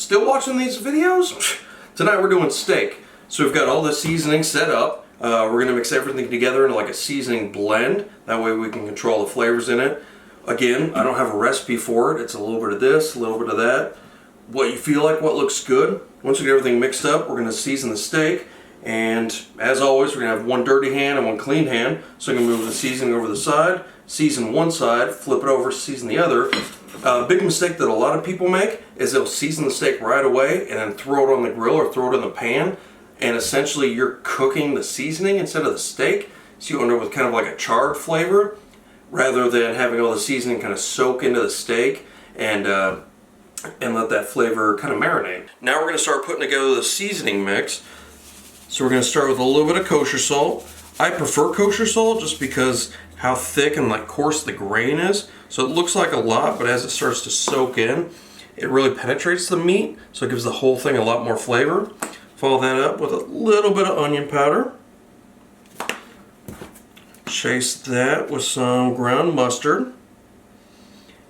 Still watching these videos? Tonight we're doing steak. So we've got all the seasoning set up. We're going to mix everything together into like a seasoning blend. That way we can control the flavors in it. Again, I don't have a recipe for it. It's a little bit of this, a little bit of that. What you feel like, what looks good. Once we get everything mixed up, we're going to season the steak. And as always, we're going to have one dirty hand and one clean hand. So I'm going to move the seasoning over the side, season one side, flip it over, season the other. Big mistake that a lot of people make is they'll season the steak right away and then throw it on the grill or throw it in the pan. And essentially you're cooking the seasoning instead of the steak. So you end up with kind of like a charred flavor rather than having all the seasoning kind of soak into the steak and let that flavor kind of marinate. Now we're going to start putting together the seasoning mix. So we're going to start with a little bit of kosher salt. I prefer kosher salt just because how thick and like coarse the grain is. So it looks like a lot, but as it starts to soak in, it really penetrates the meat. So it gives the whole thing a lot more flavor. Follow that up with a little bit of onion powder. Chase that with some ground mustard.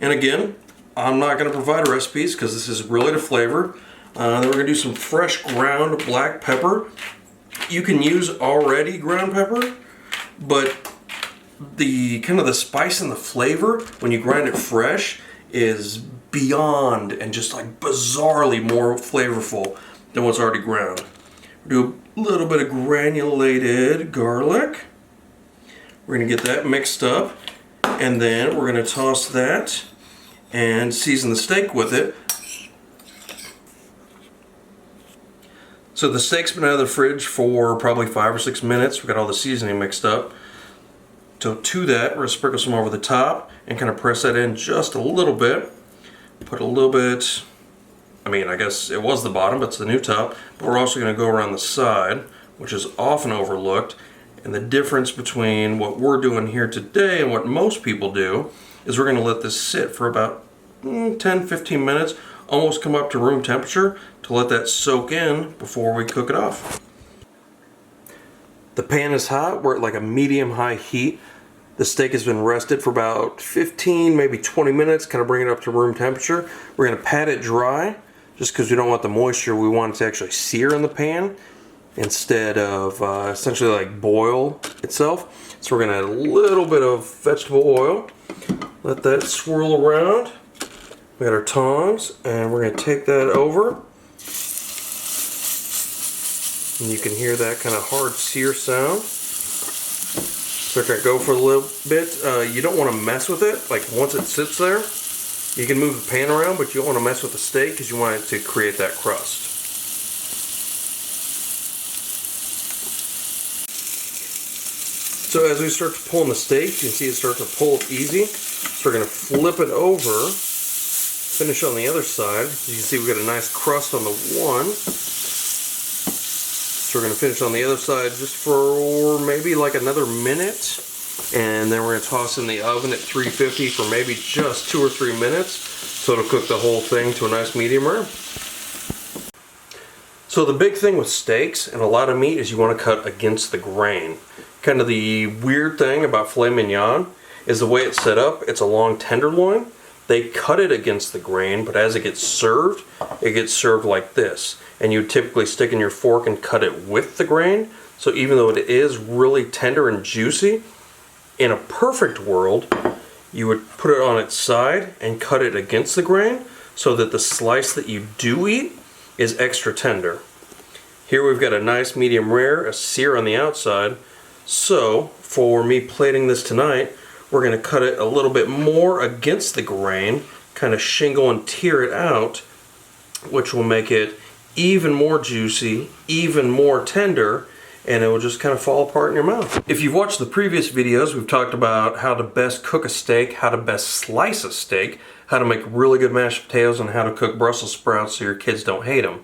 And again, I'm not going to provide recipes because this is really the flavor. Then we're going to do some fresh ground black pepper. You can use already ground pepper, but the kind of the spice and the flavor when you grind it fresh is beyond and just like bizarrely more flavorful than what's already ground. Do a little bit of granulated garlic. We're going to get that mixed up, and then we're going to toss that and season the steak with it. So the steak's been out of the fridge for probably 5 or 6 minutes. We've got all the seasoning mixed up. So to that, we're going to sprinkle some over the top and kind of press that in just a little bit. Put a little bit, I guess it was the bottom, but it's the new top. But we're also going to go around the side, which is often overlooked. And the difference between what we're doing here today and what most people do is we're going to let this sit for about 10-15 minutes, almost come up to room temperature to let that soak in before we cook it off. The pan is hot. We're at like a medium-high heat. The steak has been rested for about 15, maybe 20 minutes, kind of bring it up to room temperature. We're going to pat it dry just because we don't want the moisture. We want it to actually sear in the pan instead of essentially like boil itself. So we're going to add a little bit of vegetable oil. Let that swirl around. We got our tongs, and we're going to take that over. And you can hear that kind of hard sear sound. So we're going to go for a little bit. You don't want to mess with it. Like once it sits there, you can move the pan around, but you don't want to mess with the steak because you want it to create that crust. So as we start to pull in the steak, you can see it start to pull easy. So we're going to flip it over, finish on the other side. As you can see, we've got a nice crust on the one. So we're going to finish on the other side just for maybe like another minute. And then we're going to toss in the oven at 350 for maybe just 2 or 3 minutes. So it'll cook the whole thing to a nice medium rare. So the big thing with steaks and a lot of meat is you want to cut against the grain. Kind of the weird thing about filet mignon is the way it's set up. It's a long tenderloin. They cut it against the grain, but as it gets served like this. And you typically stick in your fork and cut it with the grain. So even though it is really tender and juicy, in a perfect world, you would put it on its side and cut it against the grain so that the slice that you do eat is extra tender. Here we've got a nice medium rare, a sear on the outside. So for me plating this tonight, we're going to cut it a little bit more against the grain, kind of shingle and tear it out, which will make it even more juicy, even more tender, and it will just kind of fall apart in your mouth. If you've watched the previous videos, we've talked about how to best cook a steak, how to best slice a steak, how to make really good mashed potatoes, and how to cook Brussels sprouts so your kids don't hate them.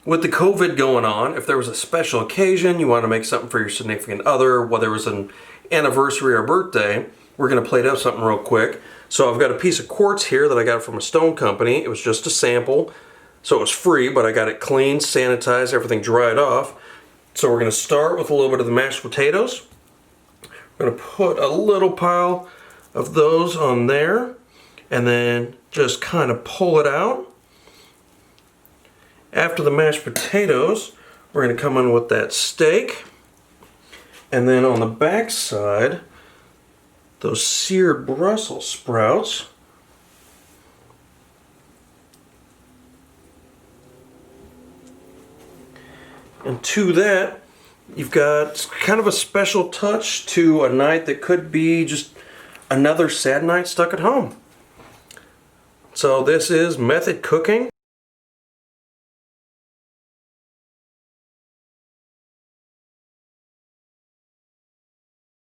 With the COVID going on, if there was a special occasion, you want to make something for your significant other, whether it was an anniversary or birthday, we're going to plate up something real quick. So I've got a piece of quartz here that I got from a stone company. It was just a sample, so it was free, but I got it cleaned, sanitized, everything dried off. So we're going to start with a little bit of the mashed potatoes. We're going to put a little pile of those on there, and then just kind of pull it out. After the mashed potatoes, we're going to come in with that steak. And then on the back side, those seared Brussels sprouts. And to that, you've got kind of a special touch to a night that could be just another sad night stuck at home. So this is method cooking.